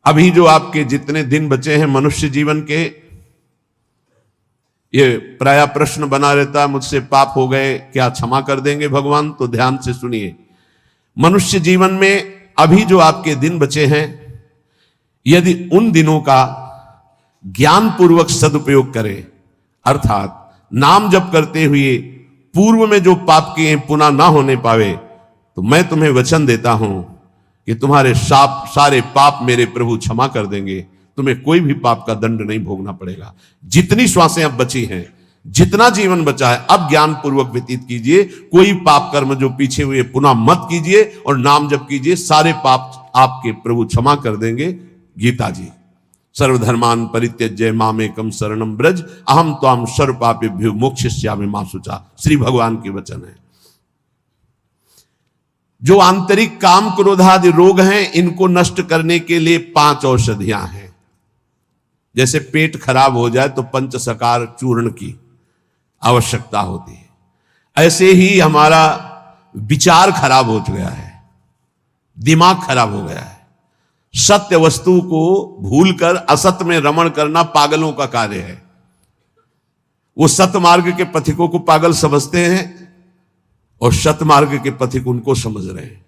अभी जो आपके जितने दिन बचे हैं मनुष्य जीवन के, ये प्राय प्रश्न बना रहता है, मुझसे पाप हो गए, क्या क्षमा कर देंगे भगवान? तो ध्यान से सुनिए, मनुष्य जीवन में अभी जो आपके दिन बचे हैं, यदि उन दिनों का ज्ञान पूर्वक सदुपयोग करें, अर्थात नाम जप करते हुए पूर्व में जो पाप किए पुनः ना होने पावे, तो मैं तुम्हें वचन देता हूं कि तुम्हारे सारे पाप मेरे प्रभु क्षमा कर देंगे, तुम्हें कोई भी पाप का दंड नहीं भोगना पड़ेगा। जितनी श्वासें अब बची हैं, जितना जीवन बचा है, अब ज्ञान पूर्वक व्यतीत कीजिए, कोई पाप कर्म जो पीछे हुए पुनः मत कीजिए और नाम जप कीजिए, सारे पाप आपके प्रभु क्षमा कर देंगे। गीता जी, सर्वधर्मान परित्यज्य मामेकम शरणम ब्रज अहम त्वाम सर्व पापेभ्यो मोक्षयिष्यामि मा शुचा, श्री भगवान के वचन है। जो आंतरिक काम क्रोधादि रोग हैं, इनको नष्ट करने के लिए 5 औषधियां हैं। जैसे पेट खराब हो जाए तो पंचसकार चूर्ण की आवश्यकता होती है, ऐसे ही हमारा विचार खराब हो गया है, दिमाग खराब हो गया है। सत्य वस्तु को भूलकर असत्य में रमण करना पागलों का कार्य है। वो सत्य मार्ग के पथिकों को पागल समझते हैं और सत्य मार्ग के पथिक उनको समझ रहे हैं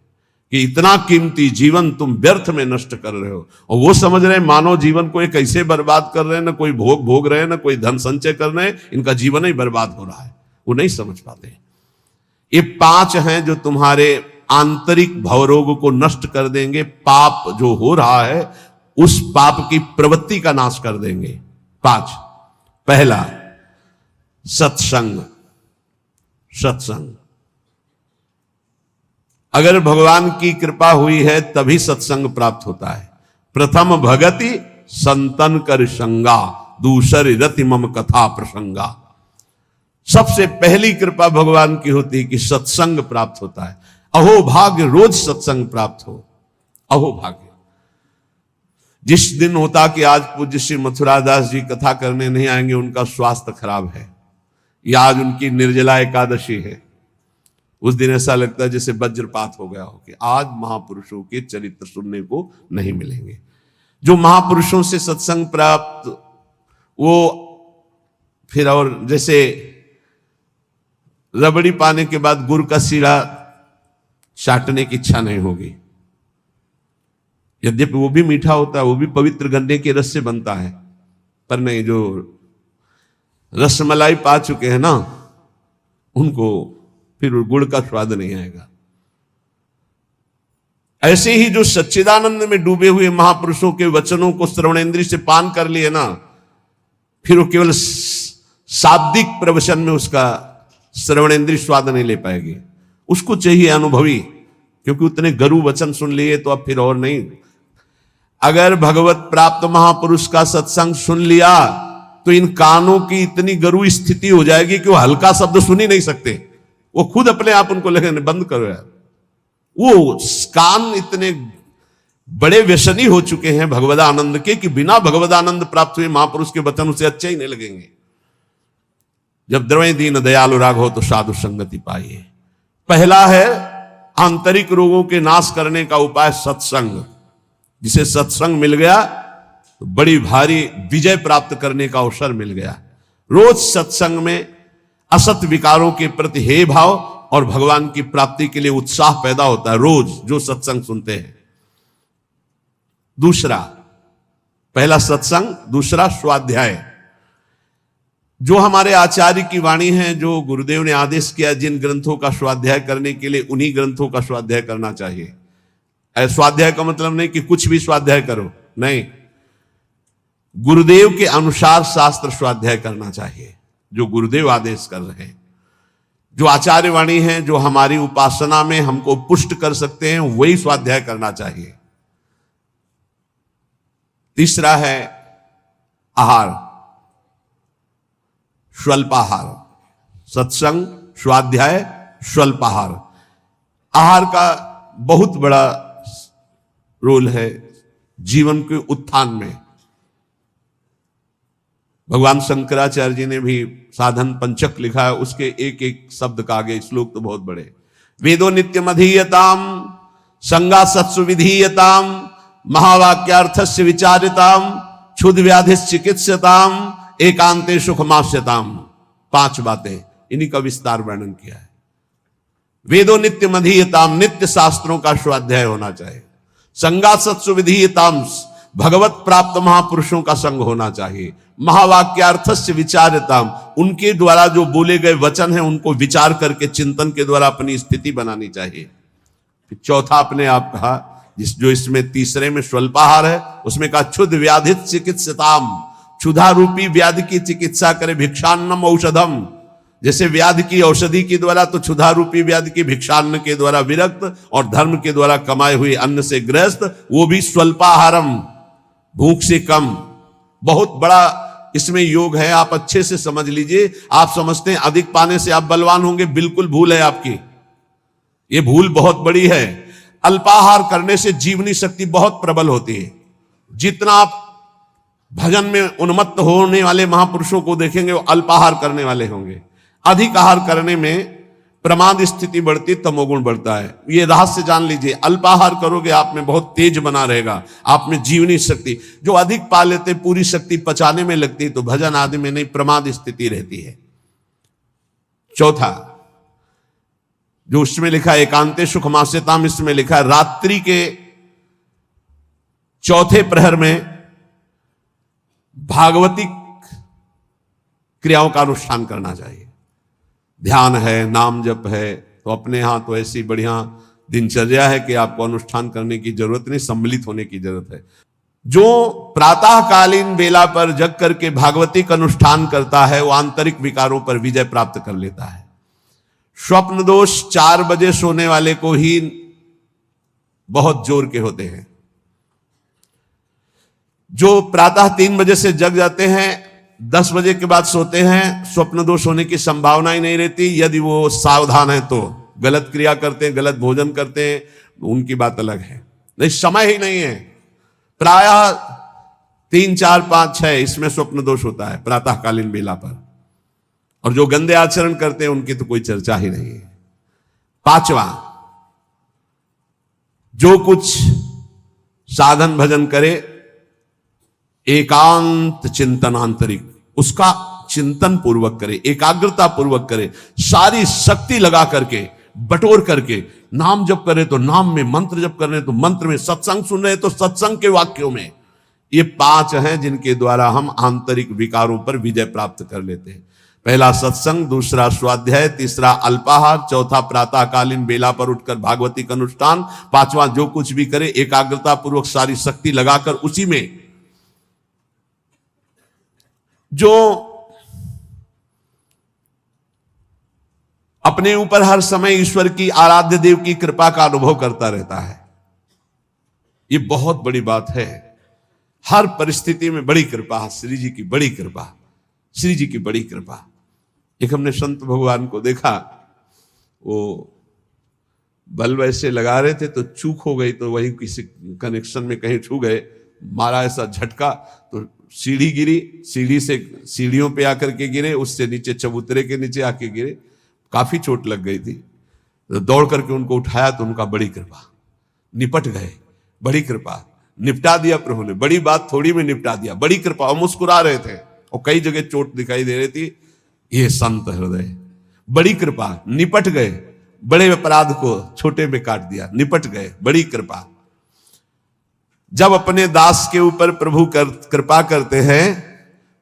कि इतना कीमती जीवन तुम व्यर्थ में नष्ट कर रहे हो, और वो समझ रहे हैं मानव जीवन को एक ऐसे बर्बाद कर रहे हैं, ना कोई भोग भोग रहे हैं, ना कोई धन संचय कर रहे हैं, इनका जीवन ही बर्बाद हो रहा है। वो नहीं समझ पाते। ये 5 हैं जो तुम्हारे आंतरिक भवरोग को नष्ट कर देंगे, पाप जो हो रहा है उस पाप की प्रवृत्ति का नाश कर देंगे। 5, पहला सत्संग। सत्संग, अगर भगवान की कृपा हुई है तभी सत्संग प्राप्त होता है। प्रथम भगति संतन कर संगा, दूसरी रति मम कथा प्रसंगा। सबसे पहली कृपा भगवान की होती है कि सत्संग प्राप्त होता है। अहो भाग्य रोज सत्संग प्राप्त हो, अहो भाग्य। जिस दिन होता कि आज पूज्य श्री मथुरादास जी कथा करने नहीं आएंगे, उनका स्वास्थ्य खराब है, या आज उनकी निर्जला एकादशी है, उस दिन ऐसा लगता है जैसे वज्रपात हो गया हो कि आज महापुरुषों के चरित्र सुनने को नहीं मिलेंगे। जो महापुरुषों से सत्संग प्राप्त, वो फिर और जैसे रबड़ी पाने के बाद गुड़ का सीढ़ा चाटने की इच्छा नहीं होगी। यद्यपि वो भी मीठा होता है, वो भी पवित्र गन्ने के रस से बनता है, पर नहीं, जो रसमलाई पा चुके हैं ना, उनको फिर गुड़ का स्वाद नहीं आएगा। ऐसे ही जो सच्चिदानंद में डूबे हुए महापुरुषों के वचनों को श्रवणेंद्रिय से पान कर लिए ना, फिर वो केवल शाब्दिक प्रवचन में उसका श्रवणेंद्रिय स्वाद नहीं ले पाएगी। उसको चाहिए अनुभवी, क्योंकि उतने गरु वचन सुन लिए तो अब फिर और नहीं। अगर भगवत प्राप्त महापुरुष का सत्संग सुन लिया तो इन कानों की इतनी गरु स्थिति हो जाएगी कि वो हल्का शब्द सुन ही नहीं सकते, वो खुद अपने आप उनको लगने बंद करो यार। वो कान इतने बड़े व्यसनी हो चुके हैं भगवदानंद के कि बिना भगवदानंद प्राप्त हुए महापुरुष के वचन उसे अच्छे ही नहीं लगेंगे। जब द्रवय दीन दयालु राघव तो साधु संगति पाइए। पहला है आंतरिक रोगों के नाश करने का उपाय सत्संग। जिसे सत्संग मिल गया तो बड़ी भारी विजय प्राप्त करने का अवसर मिल गया। रोज सत्संग में असत विकारों के प्रति हे भाव और भगवान की प्राप्ति के लिए उत्साह पैदा होता है, रोज जो सत्संग सुनते हैं। दूसरा, पहला सत्संग, दूसरा स्वाध्याय। जो हमारे आचार्य की वाणी है, जो गुरुदेव ने आदेश किया जिन ग्रंथों का स्वाध्याय करने के लिए, उन्हीं ग्रंथों का स्वाध्याय करना चाहिए। स्वाध्याय का मतलब नहीं कि कुछ भी स्वाध्याय करो, नहीं, गुरुदेव के अनुसार शास्त्र स्वाध्याय करना चाहिए, जो गुरुदेव आदेश कर रहे हैं। जो आचार्य वाणी है, जो हमारी उपासना में हमको पुष्ट कर सकते हैं, वही स्वाध्याय करना चाहिए। तीसरा है आहार, स्वल्पाहार। सत्संग, स्वाध्याय, स्वल्पाहार। आहार का बहुत बड़ा रोल है जीवन के उत्थान में। भगवान शंकराचार्य जी ने भी साधन पंचक लिखा है, उसके एक एक शब्द का आगे श्लोक तो बहुत बड़े। वेदो नित्यम अधीयताम, संगा सत्सु विधीयताम, महावाक्यार्थस्य विचारिताम, क्षुध व्याधि चिकित्सताम, एकांते सुखमास्यताम। 5 बातें, इन्हीं का विस्तार वर्णन किया है। वेदो नित्य मधीयताम, नित्य शास्त्रों का स्वाध्याय होना चाहिए। संगा सत्सु विधीयताम, भगवत प्राप्त महापुरुषों का संग होना चाहिए। महावाक्यार्थस्य विचारताम, उनके द्वारा जो बोले गए वचन हैं उनको विचार करके चिंतन के द्वारा अपनी स्थिति बनानी चाहिए। फिर चौथा अपने आप कहा, जो इसमें तीसरे में स्वल्पाहार है, उसमें कहा क्षुध व्याधि चिकित्सताम, क्षुधा रूपी व्याधि की चिकित्सा करे। भिक्षान्नम औषधम, जैसे व्याधि की औषधि के द्वारा, तो क्षुधा रूपी व्याधि की भिक्षान्न के द्वारा विरक्त और धर्म के द्वारा कमाए हुए अन्न से ग्रस्त, वो भी स्वल्पाहारम, भूख से कम। बहुत बड़ा इसमें योग है, आप अच्छे से समझ लीजिए। आप समझते हैं अधिक पाने से आप बलवान होंगे, बिल्कुल भूल है आपकी, ये भूल बहुत बड़ी है। अल्पाहार करने से जीवनी शक्ति बहुत प्रबल होती है। जितना आप भजन में उन्मत्त होने वाले महापुरुषों को देखेंगे वो अल्पाहार करने वाले होंगे। अधिक आहार करने में प्रमाद स्थिति बढ़ती, तमोगुण बढ़ता है। ये रहस्य जान लीजिए। अल्पाहार करोगे आप में बहुत तेज बना रहेगा, आप में जीवनी शक्ति। जो अधिक पा लेते पूरी शक्ति पचाने में लगती, तो भजन आदि में नहीं, प्रमाद स्थिति रहती है। चौथा जो उसमें लिखा है एकांते सुखमास्यताम, इसमें लिखा है रात्रि के चौथे प्रहर में भागवती क्रियाओं का अनुष्ठान करना चाहिए। ध्यान है, नाम जप है, तो अपने यहां तो ऐसी बढ़िया दिनचर्या है कि आपको अनुष्ठान करने की जरूरत नहीं, सम्मिलित होने की जरूरत है। जो प्रातःकालीन बेला पर जग करके भागवती का अनुष्ठान करता है वो आंतरिक विकारों पर विजय प्राप्त कर लेता है। स्वप्न दोष 4 बजे सोने वाले को ही बहुत जोर के होते हैं। जो प्रातः 3 बजे से जग जाते हैं, 10 बजे के बाद सोते हैं, स्वप्न दोष होने की संभावना ही नहीं रहती। यदि वो सावधान है तो गलत क्रिया करते हैं, गलत भोजन करते हैं, उनकी बात अलग है। नहीं, समय ही नहीं है। प्रायः 3, 4, 5, 6 इसमें स्वप्न दोष होता है प्रातःकालीन बेला पर। और जो गंदे आचरण करते हैं उनकी तो कोई चर्चा ही नहीं है। 5वां, जो कुछ साधन भजन करे एकांत चिंतन आंतरिक, उसका चिंतन पूर्वक करे, एकाग्रता पूर्वक करे, सारी शक्ति लगा करके, बटोर करके। नाम जप करे तो नाम में, मंत्र जप कर रहे तो मंत्र में, सत्संग सुन रहे तो सत्संग के वाक्यों में। ये 5 हैं जिनके द्वारा हम आंतरिक विकारों पर विजय प्राप्त कर लेते हैं। पहला सत्संग, दूसरा स्वाध्याय, तीसरा अल्पाहार, चौथा प्रातःकालीन बेला पर उठकर भागवती का अनुष्ठान, 5वां जो कुछ भी करे एकाग्रता पूर्वक सारी शक्ति लगाकर उसी में। जो अपने ऊपर हर समय ईश्वर की, आराध्य देव की कृपा का अनुभव करता रहता है, ये बहुत बड़ी बात है। हर परिस्थिति में बड़ी कृपा, श्री जी की बड़ी कृपा, श्री जी की बड़ी कृपा। एक हमने संत भगवान को देखा, वो बल्ब ऐसे लगा रहे थे तो चूक हो गई, तो वही किसी कनेक्शन में कहीं छू गए, मारा ऐसा झटका तो सीढ़ी गिरी, सीढ़ी से सीढ़ियों पे आकर के गिरे, उससे नीचे चबूतरे के नीचे आके गिरे, काफी चोट लग गई थी। तो दौड़ करके उनको उठाया तो उनका बड़ी कृपा, निपट गए, बड़ी कृपा, निपटा दिया प्रभु ने। बड़ी बात थोड़ी में निपटा दिया, बड़ी कृपा। और मुस्कुरा रहे थे और कई जगह चोट दिखाई दे रही थी। ये संत हृदय, बड़ी कृपा, निपट गए। बड़े अपराध को छोटे में काट दिया, निपट गए, बड़ी कृपा। जब अपने दास के ऊपर प्रभु कृपा करते हैं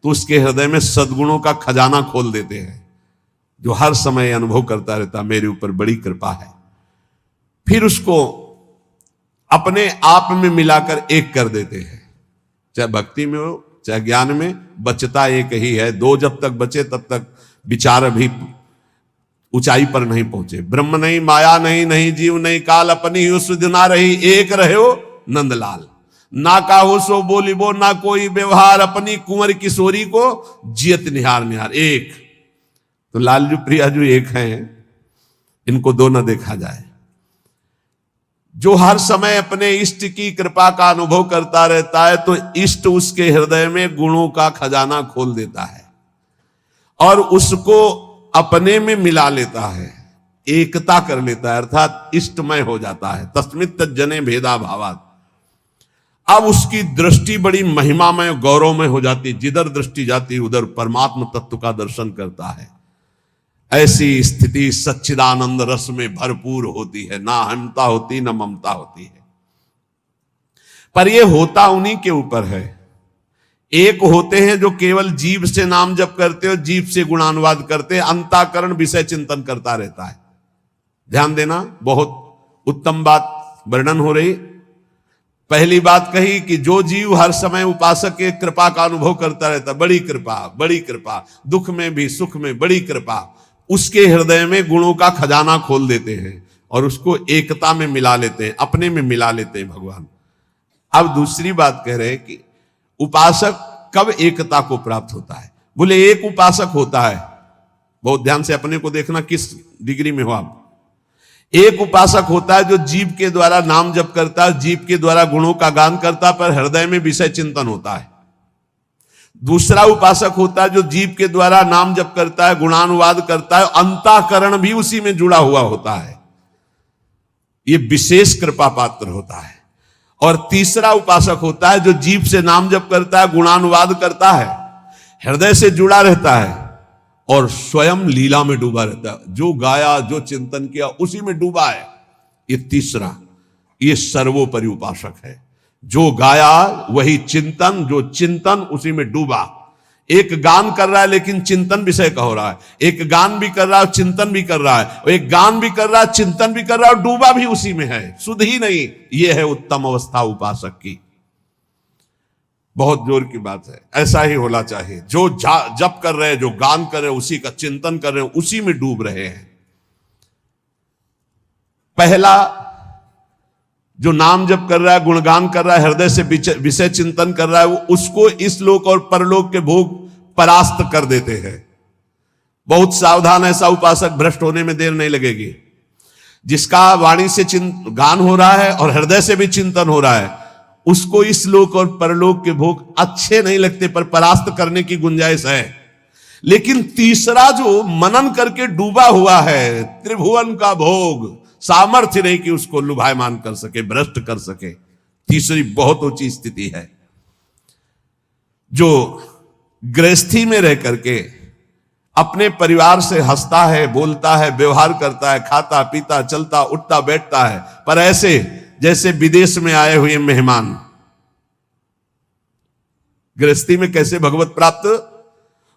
तो उसके हृदय में सद्गुणों का खजाना खोल देते हैं, जो हर समय अनुभव करता रहता मेरे ऊपर बड़ी कृपा है। फिर उसको अपने आप में मिलाकर एक कर देते हैं, चाहे भक्ति में हो चाहे ज्ञान में, बचता एक ही है। 2 जब तक बचे तब तक विचार अभी ऊंचाई पर नहीं पहुंचे। ब्रह्म नहीं, माया नहीं, नहीं जीव नहीं काल, अपनी ही सुध ना रही, एक रहे हो नंदलाल। ना काहो सो बोलिबो, ना कोई व्यवहार, अपनी कुंवर किशोरी को जियत निहार निहार। एक तो लालजू प्रियाजू एक हैं, इनको 2 न देखा जाए। जो हर समय अपने इष्ट की कृपा का अनुभव करता रहता है तो इष्ट उसके हृदय में गुणों का खजाना खोल देता है और उसको अपने में मिला लेता है, एकता कर लेता है, अर्थात इष्टमय हो जाता है। तस्मित् तज्जने भेदा भावात्। अब उसकी दृष्टि बड़ी महिमामय गौरवमय हो जाती, जिधर दृष्टि जाती उधर परमात्मा तत्व का दर्शन करता है। ऐसी स्थिति सच्चिदानंद रस में भरपूर होती है, ना अहमता होती ना ममता होती है। पर यह होता उन्हीं के ऊपर है। एक होते हैं जो केवल जीभ से नाम जप करते हो, जीभ से गुणानुवाद करते हैं, अंतःकरण विषय चिंतन करता रहता है। ध्यान देना, बहुत उत्तम बात वर्णन हो रही। पहली बात कही कि जो जीव हर समय उपासक के कृपा का अनुभव करता रहता, बड़ी कृपा बड़ी कृपा, दुख में भी सुख में बड़ी कृपा, उसके हृदय में गुणों का खजाना खोल देते हैं और उसको एकता में मिला लेते हैं, अपने में मिला लेते हैं भगवान। अब दूसरी बात कह रहे हैं कि उपासक कब एकता को प्राप्त होता है। बोले एक उपासक होता है, बहुत ध्यान से अपने को देखना किस डिग्री में हो आप। एक उपासक होता है जो जीव के द्वारा नाम जप करता है, जीव के द्वारा गुणों का गान करता है, पर हृदय में विषय चिंतन होता है। दूसरा उपासक होता है जो जीव के द्वारा नाम जप करता है, गुणानुवाद करता है, अंतःकरण भी उसी में जुड़ा हुआ होता है। यह विशेष कृपा पात्र होता है। और तीसरा उपासक होता है जो जीभ से नाम जप करता है, गुणानुवाद करता है, हृदय से जुड़ा रहता है और स्वयं लीला में डूबा रहता है। जो गाया, जो चिंतन किया, उसी में डूबा है। ये तीसरा, ये सर्वोपरि उपासक है। जो गाया वही चिंतन, जो चिंतन उसी में डूबा। एक गान कर रहा है लेकिन चिंतन विषय का हो रहा है, एक गान भी कर रहा है चिंतन भी कर रहा है, एक गान भी कर रहा है चिंतन भी कर रहा है, और डूबा भी उसी में है, सुध ही नहीं। यह है उत्तम अवस्था उपासक की। बहुत जोर की बात है, ऐसा ही होना चाहिए। जो जप कर रहे हैं, जो गान कर रहे हैं, उसी का चिंतन कर रहे हैं, उसी में डूब रहे हैं। पहला जो नाम जप कर रहा है, गुणगान कर रहा है, हृदय से विषय चिंतन कर रहा है, वो उसको इस लोक और परलोक के भोग परास्त कर देते हैं। बहुत सावधान, ऐसा उपासक भ्रष्ट होने में देर नहीं लगेगी। जिसका वाणी से गान हो रहा है और हृदय से भी चिंतन हो रहा है, उसको इस लोक और परलोक के भोग अच्छे नहीं लगते, पर परास्त करने की गुंजाइश है। लेकिन तीसरा जो मनन करके डूबा हुआ है, त्रिभुवन का भोग, सामर्थ्य नहीं कि उसको लुभायमान कर सके, भ्रष्ट कर सके। तीसरी बहुत ऊंची स्थिति है। जो गृहस्थी में रह करके अपने परिवार से हंसता है, बोलता है, व्यवहार करता है, खाता पीता चलता उठता बैठता है, पर ऐसे जैसे विदेश में आए हुए मेहमान। गृहस्थी में कैसे भगवत प्राप्त?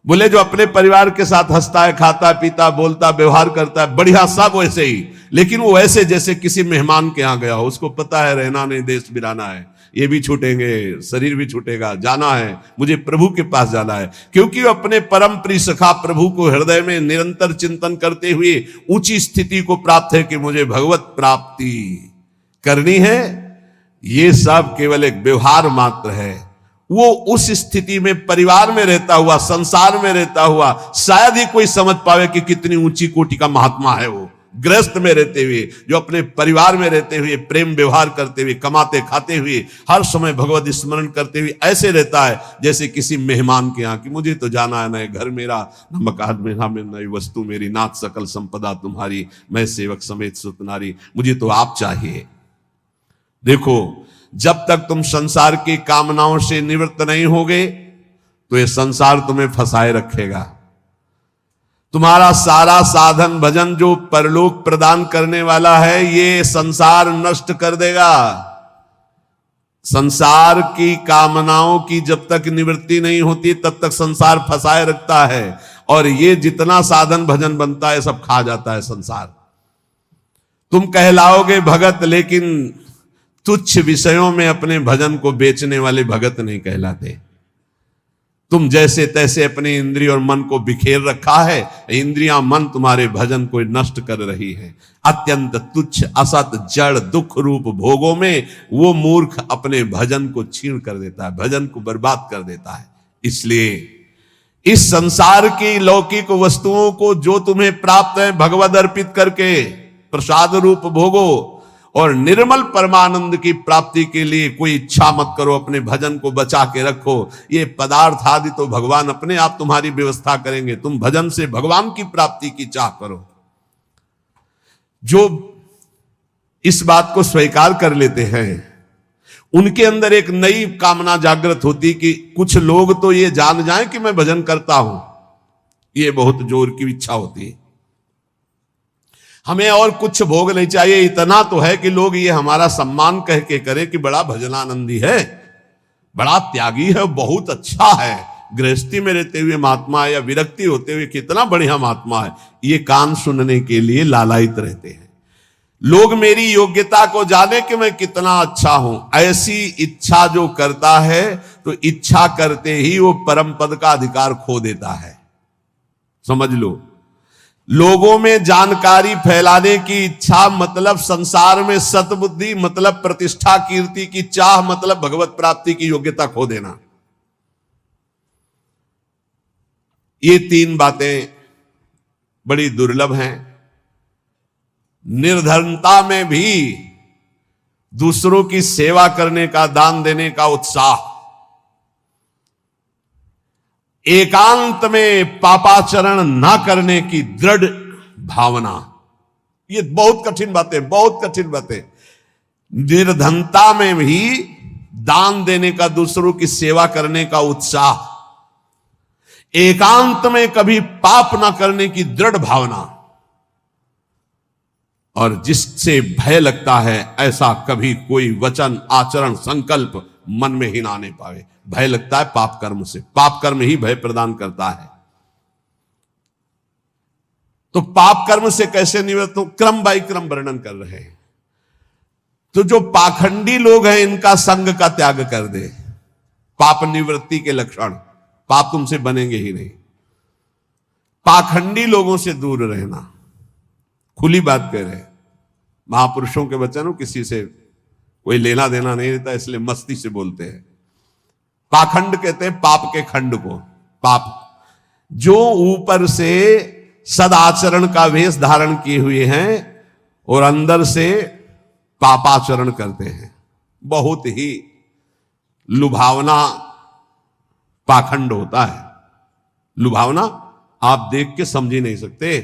बोले जो अपने परिवार के साथ हंसता है, खाता पीता बोलता व्यवहार करता है, बढ़िया सब वैसे ही, लेकिन वो ऐसे जैसे किसी मेहमान के यहां गया हो। उसको पता है रहना नहीं, देश बिराना है, ये भी छूटेंगे, शरीर भी छूटेगा, जाना है, मुझे प्रभु के पास जाना है। क्योंकि वो अपने परम प्रिय सखा प्रभु को हृदय में निरंतर चिंतन करते हुए ऊंची स्थिति को प्राप्त है कि मुझे भगवत प्राप्ति करनी है। ये सब केवल एक व्यवहार मात्र है। वो उस स्थिति में परिवार में रहता हुआ, संसार में रहता हुआ शायद ही कोई समझ पावे कि कितनी ऊंची कोटि का महात्मा है वो। गृहस्थ में रहते हुए, जो अपने परिवार में रहते हुए, प्रेम व्यवहार करते हुए, कमाते खाते हुए, हर समय भगवत स्मरण करते हुए ऐसे रहता है जैसे किसी मेहमान के यहाँ कि मुझे तो जाना है, न घर मेरा, न मकान मेरा, नई वस्तु मेरी, नाथ सकल संपदा तुम्हारी, मैं सेवक समेत सुत नारी, मुझे तो आप चाहिए। देखो, जब तक तुम संसार की कामनाओं से निवृत्त नहीं होगे तो ये संसार तुम्हें फंसाए रखेगा। तुम्हारा सारा साधन भजन जो परलोक प्रदान करने वाला है, ये संसार नष्ट कर देगा। संसार की कामनाओं की जब तक निवृत्ति नहीं होती तब तक संसार फंसाए रखता है, और ये जितना साधन भजन बनता है सब खा जाता है संसार। तुम कहलाओगे भगत, लेकिन तुच्छ विषयों में अपने भजन को बेचने वाले भगत नहीं कहलाते। तुम जैसे तैसे अपने इंद्रिय और मन को बिखेर रखा है, इंद्रियां मन तुम्हारे भजन को नष्ट कर रही है। अत्यंत तुच्छ असत जड़ दुख रूप भोगों में वो मूर्ख अपने भजन को छीन कर देता है, भजन को बर्बाद कर देता है। इसलिए इस संसार की लौकिक वस्तुओं को जो तुम्हें प्राप्त है भगवद अर्पित करके प्रसाद रूप भोगो, और निर्मल परमानंद की प्राप्ति के लिए कोई इच्छा मत करो, अपने भजन को बचा के रखो। ये पदार्थ आदि तो भगवान अपने आप तुम्हारी व्यवस्था करेंगे, तुम भजन से भगवान की प्राप्ति की चाह करो। जो इस बात को स्वीकार कर लेते हैं उनके अंदर एक नई कामना जागृत होती कि कुछ लोग तो ये जान जाएं कि मैं भजन करता हूं। ये बहुत जोर की इच्छा होती है। हमें और कुछ भोग नहीं चाहिए, इतना तो है कि लोग ये हमारा सम्मान कह के करें कि बड़ा भजनानंदी है, बड़ा त्यागी है, बहुत अच्छा है, गृहस्थी में रहते हुए महात्मा है या विरक्ति होते हुए कितना बढ़िया महात्मा है। ये कान सुनने के लिए लालायित रहते हैं। लोग मेरी योग्यता को जाने कि मैं कितना अच्छा हूं, ऐसी इच्छा जो करता है तो इच्छा करते ही वो परम पद का अधिकार खो देता है। समझ लो, लोगों में जानकारी फैलाने की इच्छा मतलब संसार में सतबुद्धि, मतलब प्रतिष्ठा कीर्ति की चाह, मतलब भगवत प्राप्ति की योग्यता खो देना। ये तीन बातें बड़ी दुर्लभ हैं। निर्धनता में भी दूसरों की सेवा करने का, दान देने का उत्साह, एकांत में पापाचरण ना करने की दृढ़ भावना, ये बहुत कठिन बातें, बहुत कठिन बातें। निर्धनता में भी दान देने का, दूसरों की सेवा करने का उत्साह, एकांत में कभी पाप ना करने की दृढ़ भावना, और जिससे भय लगता है ऐसा कभी कोई वचन, आचरण, संकल्प मन में ही ना आने पावे। भय लगता है पाप कर्म से, पाप कर्म ही भय प्रदान करता है। तो पाप कर्म से कैसे निवृत्त हो, क्रम बाई क्रम वर्णन कर रहे हैं। तो जो पाखंडी लोग हैं इनका संग का त्याग कर दे। पाप निवृत्ति के लक्षण, पाप तुमसे बनेंगे ही नहीं। पाखंडी लोगों से दूर रहना, खुली बात कह रहे हैं। महापुरुषों के वचन, किसी से कोई लेना देना नहीं रहता, इसलिए मस्ती से बोलते हैं। पाखंड कहते हैं पाप के खंड को। पाप जो ऊपर से सदाचरण का वेश धारण किए हुए हैं और अंदर से पापाचरण करते हैं, बहुत ही लुभावना पाखंड होता है। लुभावना आप देख के समझ ही नहीं सकते।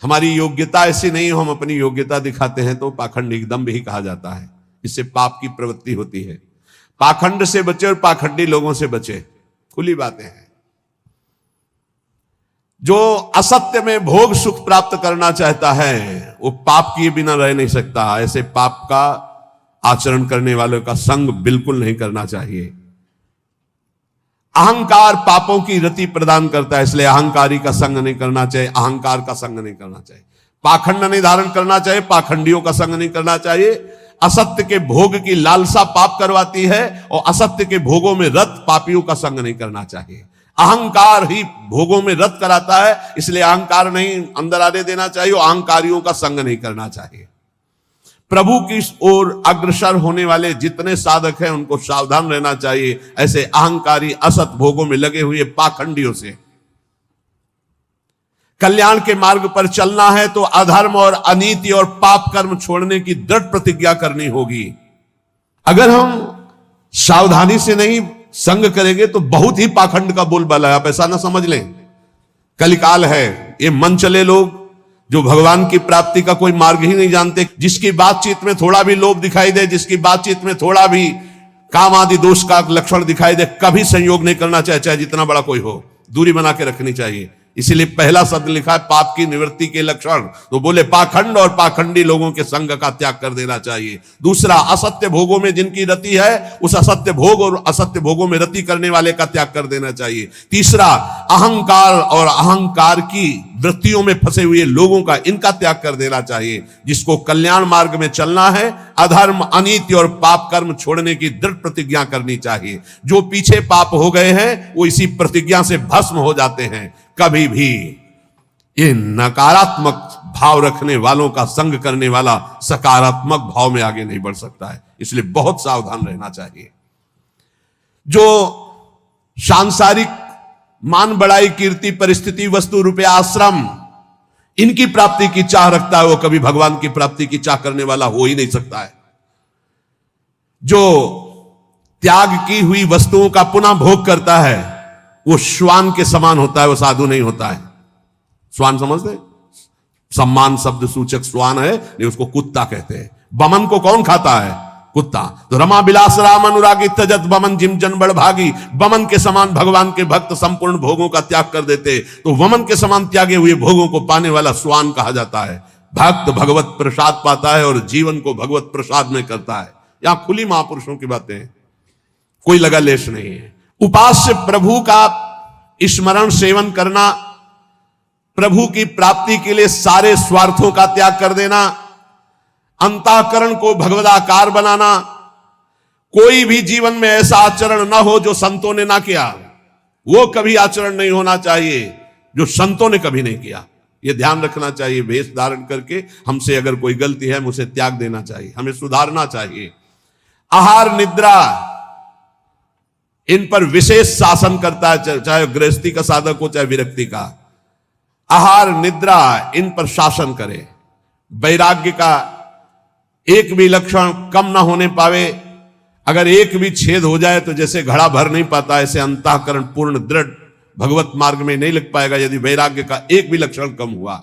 हमारी योग्यता ऐसी नहीं हो, हम अपनी योग्यता दिखाते हैं तो पाखंड एकदम भी कहा जाता है। इससे पाप की प्रवृत्ति होती है। पाखंड से बचे और पाखंडी लोगों से बचे, खुली बातें हैं। जो असत्य में भोग सुख प्राप्त करना चाहता है वो पाप किए बिना रह नहीं सकता। ऐसे पाप का आचरण करने वालों का संग बिल्कुल नहीं करना चाहिए। अहंकार पापों की रति प्रदान करता है, इसलिए अहंकारी का संग नहीं करना चाहिए, अहंकार का संग नहीं करना चाहिए। पाखंड नहीं धारण करना चाहिए, पाखंडियों का संग नहीं करना चाहिए। असत्य के भोग की लालसा पाप करवाती है और असत्य के भोगों में रत पापियों का संग नहीं करना चाहिए। अहंकार ही भोगों में रत कराता है, इसलिए अहंकार नहीं अंदर आने देना चाहिए और अहंकारियों का संग नहीं करना चाहिए। प्रभु की ओर अग्रसर होने वाले जितने साधक हैं उनको सावधान रहना चाहिए ऐसे अहंकारी असत भोगों में लगे हुए पाखंडियों से। कल्याण के मार्ग पर चलना है तो अधर्म और अनीति और पाप कर्म छोड़ने की दृढ़ प्रतिज्ञा करनी होगी। अगर हम सावधानी से नहीं संग करेंगे तो बहुत ही पाखंड का बोलबाला है। आप ऐसा ना समझ लें, कलिकाल है। ये मन चले लोग जो भगवान की प्राप्ति का कोई मार्ग ही नहीं जानते, जिसकी बातचीत में थोड़ा भी लोभ दिखाई दे, जिसकी बातचीत में थोड़ा भी काम आदि दोष का लक्षण दिखाई दे, कभी संयोग नहीं करना चाहिए, चाहे जितना बड़ा कोई हो, दूरी बना के रखनी चाहिए। इसीलिए पहला शब्द लिखा है पाप की निवृत्ति के लक्षण, तो बोले पाखंड और पाखंडी लोगों के संग का त्याग कर देना चाहिए। दूसरा, असत्य भोगों में जिनकी रति है उस असत्य भोग और असत्य भोगों में रति करने वाले का त्याग कर देना चाहिए। तीसरा, अहंकार और अहंकार की वृत्तियों में फंसे हुए लोगों का, इनका त्याग कर देना चाहिए। जिसको कल्याण मार्ग में चलना है अधर्म अनीति और पाप कर्म छोड़ने की दृढ़ प्रतिज्ञा करनी चाहिए। जो पीछे पाप हो गए हैं वो इसी प्रतिज्ञा से भस्म हो जाते हैं। कभी भी ये नकारात्मक भाव रखने वालों का संग करने वाला सकारात्मक भाव में आगे नहीं बढ़ सकता है, इसलिए बहुत सावधान रहना चाहिए। जो सांसारिक मान बढ़ाई कीर्ति परिस्थिति वस्तु रुपया आश्रम इनकी प्राप्ति की चाह रखता है वो कभी भगवान की प्राप्ति की चाह करने वाला हो ही नहीं सकता है। जो त्याग की हुई वस्तुओं का पुनः भोग करता है वो श्वान के समान होता है, वो साधु नहीं होता है। श्वान समझते, सम्मान शब्द सूचक श्वान है, नहीं उसको कुत्ता कहते हैं। बमन को कौन खाता है? कुत्ता। तो रमा बिलास राम अनुरागी तजत बमन जिम जन बड़ भागी, बमन के समान भगवान के भक्त संपूर्ण भोगों का त्याग कर देते, तो वमन के समान त्यागे हुए भोगों को पाने वाला स्वान कहा जाता है। भक्त भगवत प्रसाद पाता है और जीवन को भगवत प्रसाद में करता है। यहां खुली महापुरुषों की बातें हैं, कोई लगा लेश नहीं है। उपास्य प्रभु का स्मरण सेवन करना, प्रभु की प्राप्ति के लिए सारे स्वार्थों का त्याग कर देना, अंतःकरण को भगवदाकार बनाना। कोई भी जीवन में ऐसा आचरण ना हो जो संतों ने ना किया, वो कभी आचरण नहीं होना चाहिए जो संतों ने कभी नहीं किया। ये ध्यान रखना चाहिए। वेश धारण करके हमसे अगर कोई गलती है, उसे त्याग देना चाहिए, हमें सुधारना चाहिए। आहार निद्रा, इन पर विशेष शासन करता है, चाहे गृहस्थी का साधक हो चाहे विरक्ति का। आहार निद्रा इन पर शासन करे। वैराग्य का एक भी लक्षण कम ना होने पावे। अगर एक भी छेद हो जाए तो जैसे घड़ा भर नहीं पाता, ऐसे अंतःकरण पूर्ण दृढ़ भगवत मार्ग में नहीं लग पाएगा यदि वैराग्य का एक भी लक्षण कम हुआ।